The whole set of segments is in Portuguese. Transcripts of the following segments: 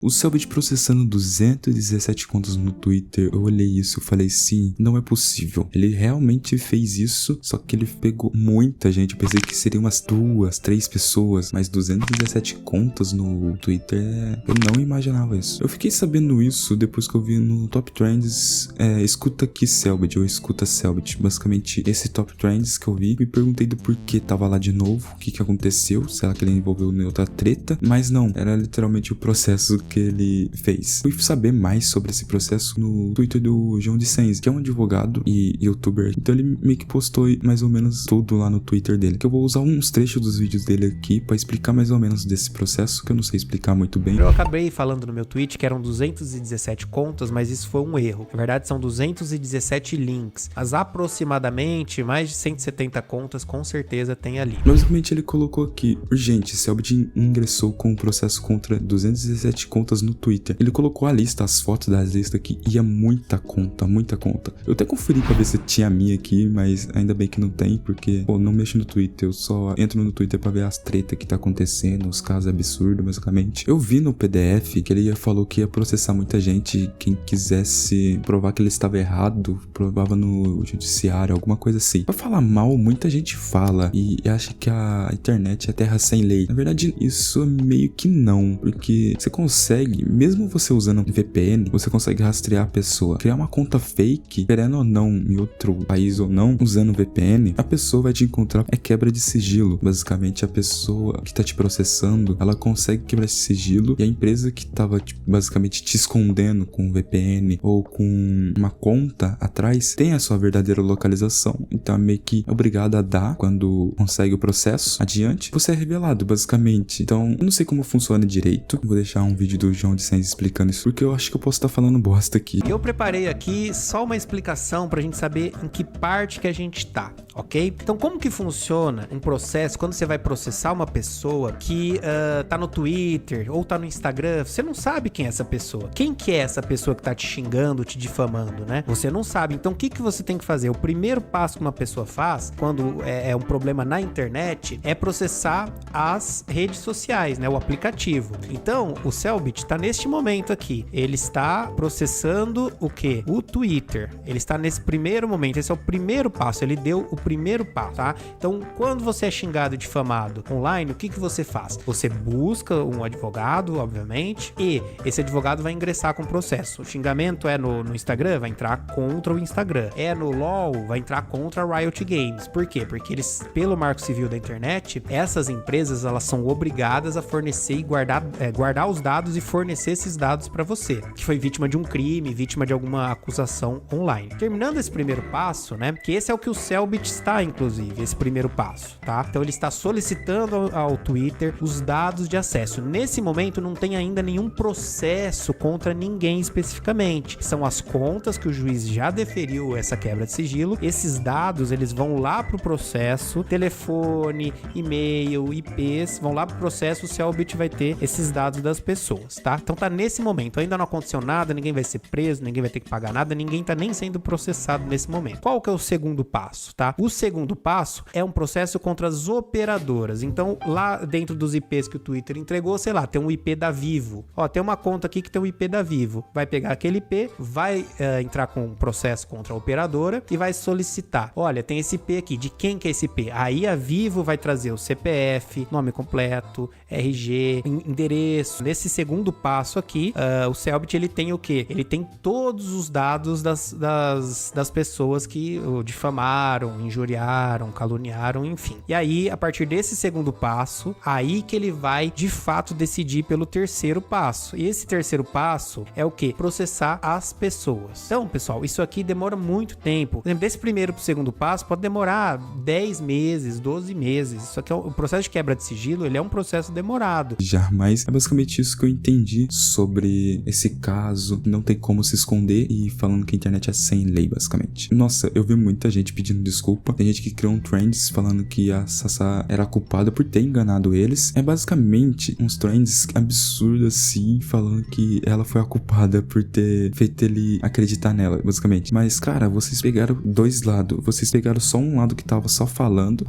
O Selbit processando 217 contas no Twitter, eu olhei isso e falei, sim, não é possível. Ele realmente fez isso, só que ele pegou muita gente. Eu pensei que seriam umas 2, 3 pessoas, mas 217 contas no Twitter, eu não imaginava isso. Eu fiquei sabendo isso depois que eu vi no Top Trends, escuta aqui Selbit, ou escuta Selbit. Basicamente, esse Top Trends que eu vi, me perguntei do porquê tava lá de novo, o que aconteceu, será que ele envolveu em outra treta, mas não, era literalmente o processo que ele fez. Fui saber mais sobre esse processo no Twitter do João de Sens, que é um advogado e youtuber. Então ele meio que postou mais ou menos tudo lá no Twitter dele. Que eu vou usar uns trechos dos vídeos dele aqui pra explicar mais ou menos desse processo, que eu não sei explicar muito bem. Eu acabei falando no meu tweet que eram 217 contas, mas isso foi um erro. Na verdade são 217 links. As aproximadamente mais de 170 contas com certeza tem ali. Basicamente ele colocou aqui, urgente, Selbit ingressou com um processo contra 217 contas no Twitter. Ele colocou a lista, as fotos das listas aqui, e é muita conta, muita conta. Eu até conferi pra ver se tinha a minha aqui, mas ainda bem que não tem, porque, não mexo no Twitter, eu só entro no Twitter pra ver as tretas que tá acontecendo, os casos absurdos, basicamente. Eu vi no PDF que ele falou que ia processar muita gente, quem quisesse provar que ele estava errado, provava no judiciário, alguma coisa assim. Pra falar mal, muita gente fala, e acha que a internet é terra sem lei. Na verdade, isso é meio que não, porque você consegue, mesmo você usando VPN, você consegue rastrear a pessoa. Criar uma conta fake, querendo ou não, em outro país ou não, usando VPN, a pessoa vai te encontrar, é quebra de sigilo. Basicamente, a pessoa que tá te processando, ela consegue quebrar esse sigilo, e a empresa que tava, basicamente te escondendo com VPN ou com uma conta atrás, tem a sua verdadeira localização. Então, é meio que obrigada a dar, quando consegue o processo adiante, você é revelado, basicamente. Então, eu não sei como funciona direito, vou deixar um vídeo do João de Sens explicando isso, porque eu acho que eu posso estar falando bosta aqui. Eu preparei aqui só uma explicação pra gente saber em que parte que a gente tá, ok? Então, como que funciona um processo quando você vai processar uma pessoa que tá no Twitter ou tá no Instagram? Você não sabe quem é essa pessoa. Quem que é essa pessoa que tá te xingando, te difamando, né? Você não sabe. Então, o que você tem que fazer? O primeiro passo que uma pessoa faz quando é um problema na internet é processar as redes sociais, né? O aplicativo. Então, o Selbit tá neste momento aqui. Ele está processando o quê? O Twitter. Ele está nesse primeiro momento. Esse é o primeiro passo. Ele deu o primeiro passo, tá? Então, quando você é xingado e difamado online, o que você faz? Você busca um advogado, obviamente, e esse advogado vai ingressar com o processo. O xingamento é no Instagram, vai entrar contra o Instagram. É no LoL, vai entrar contra a Riot Games. Por quê? Porque eles, pelo Marco Civil da internet, essas empresas, elas são obrigadas a fornecer e guardar os dados e fornecer esses dados para você, que foi vítima de um crime, vítima de alguma acusação online. Terminando esse primeiro passo, né, que esse é o que o Selbit está, inclusive, esse primeiro passo, tá? Então ele está solicitando ao Twitter os dados de acesso. Nesse momento não tem ainda nenhum processo contra ninguém especificamente. São as contas que o juiz já deferiu essa quebra de sigilo. Esses dados, eles vão lá pro processo, telefone, e-mail, IPs, vão lá pro processo, o Selbit vai ter esses dados das pessoas, tá? Então tá nesse momento, ainda não aconteceu nada, ninguém vai ser preso, ninguém vai ter que pagar nada, ninguém tá nem sendo processado nesse momento. Qual que é o segundo passo, tá? O segundo passo é um processo contra as operadoras. Então, lá dentro dos IPs que o Twitter entregou, sei lá, tem um IP da Vivo. Ó, tem uma conta aqui que tem um IP da Vivo. Vai pegar aquele IP, vai entrar com um processo contra a operadora e vai solicitar. Olha, tem esse IP aqui, de quem que é esse IP? Aí a Vivo vai trazer o CPF, nome completo, RG, endereço. Nesse segundo passo aqui, o Selbit, ele tem o quê? Ele tem todos os dados das pessoas que o difamaram, injuriaram, caluniaram, enfim. E aí, a partir desse segundo passo, aí que ele vai, de fato, decidir pelo terceiro passo. E esse terceiro passo é o quê? Processar as pessoas. Então, pessoal, isso aqui demora muito tempo. Por exemplo, desse primeiro pro segundo passo, pode demorar 10 meses, 12 meses. Isso aqui é o processo de quebra de sigilo, ele é um processo demorado. Já, mas é basicamente isso que eu entendi sobre esse caso. Não tem como se esconder e falando que a internet é sem lei, basicamente. Nossa, eu vi muita gente pedindo desculpa culpa. Tem gente que criou trends falando que a Sassá era culpada por ter enganado eles. É basicamente uns trends absurdos assim, falando que ela foi a culpada por ter feito ele acreditar nela, basicamente. Mas, cara, vocês pegaram dois lados. Vocês pegaram só um lado que tava só falando,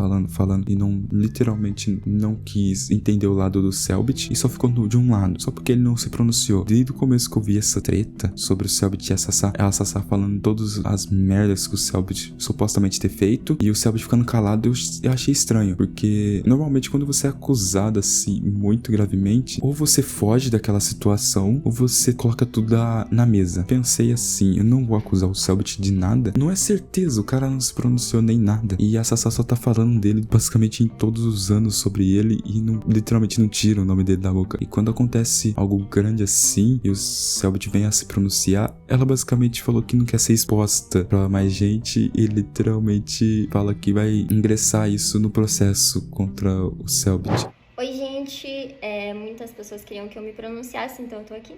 e não, literalmente, não quis entender o lado do Cellbit e só ficou de um lado, só porque ele não se pronunciou. Desde o começo que eu vi essa treta sobre o Cellbit e a Sassá falando todas as merdas que o Cellbit supostamente ter feito e o Cellbit ficando calado, eu achei estranho, porque normalmente quando você é acusado assim, muito gravemente, ou você foge daquela situação, ou você coloca tudo na mesa. Pensei assim, eu não vou acusar o Cellbit de nada, não é certeza, o cara não se pronunciou nem nada, e a Sassá só tá falando dele basicamente em todos os anos sobre ele e literalmente não tira o nome dele da boca. E quando acontece algo grande assim e o Cellbit vem a se pronunciar, ela basicamente falou que não quer ser exposta pra mais gente e literalmente fala que vai ingressar isso no processo contra o Cellbit. Oi, gente. Muitas pessoas queriam que eu me pronunciasse, então eu tô aqui.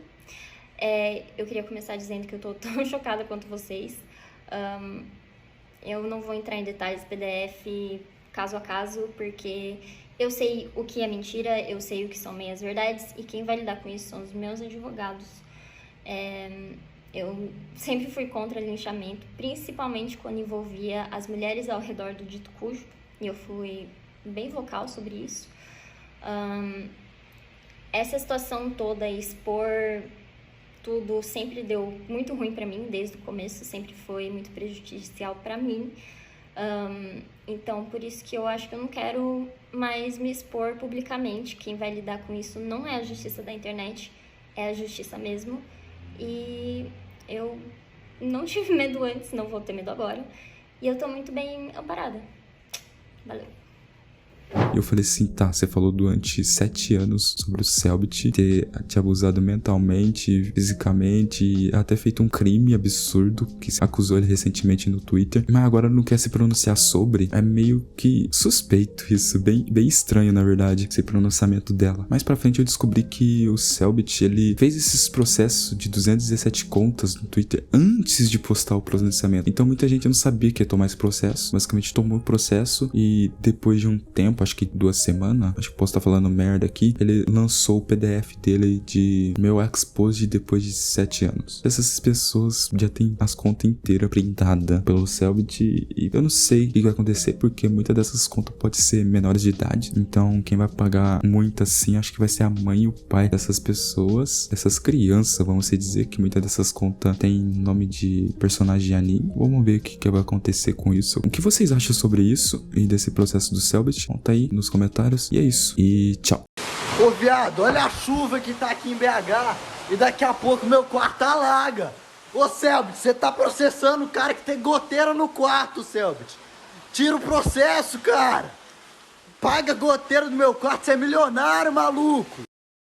Eu queria começar dizendo que eu tô tão chocada quanto vocês. Eu não vou entrar em detalhes PDF caso a caso, porque eu sei o que é mentira, eu sei o que são meias verdades, e quem vai lidar com isso são os meus advogados. Eu sempre fui contra linchamento, principalmente quando envolvia as mulheres ao redor do dito cujo, e eu fui bem vocal sobre isso. Essa situação toda, expor tudo, sempre deu muito ruim pra mim, desde o começo, sempre foi muito prejudicial pra mim. Então, por isso que eu acho que eu não quero mais me expor publicamente. Quem vai lidar com isso não é a justiça da internet, é a justiça mesmo. E eu não tive medo antes, não vou ter medo agora. E eu tô muito bem amparada. Valeu. Eu falei assim, tá, você falou durante 7 anos sobre o Cellbit ter te abusado mentalmente, fisicamente, e até feito um crime absurdo que acusou ele recentemente no Twitter, mas agora não quer se pronunciar sobre. É meio que suspeito isso, bem estranho na verdade, esse pronunciamento dela. Mais pra frente eu descobri que o Cellbit, ele fez esses processos de 217 contas no Twitter antes de postar o pronunciamento. Então muita gente não sabia que ia tomar esse processo, basicamente tomou o processo e depois de um tempo, acho que 2 semanas, acho que posso estar falando merda aqui, ele lançou o PDF dele de meu expose depois de 7 anos. Essas pessoas já tem as contas inteiras printadas pelo Cellbit e eu não sei o que vai acontecer, porque muitas dessas contas pode ser menores de idade, então quem vai pagar muito assim, acho que vai ser a mãe e o pai dessas pessoas, dessas crianças, vamos dizer, que muitas dessas contas tem nome de personagem de anime. Vamos ver o que vai acontecer com isso. O que vocês acham sobre isso e desse processo do Cellbit? Conta aí nos comentários. E é isso. E tchau. Ô viado, olha a chuva que tá aqui em BH e daqui a pouco meu quarto alaga. Ô Cellbit, você tá processando o cara que tem goteira no quarto, Cellbit. Tira o processo, cara. Paga a goteira do meu quarto, você é milionário, maluco.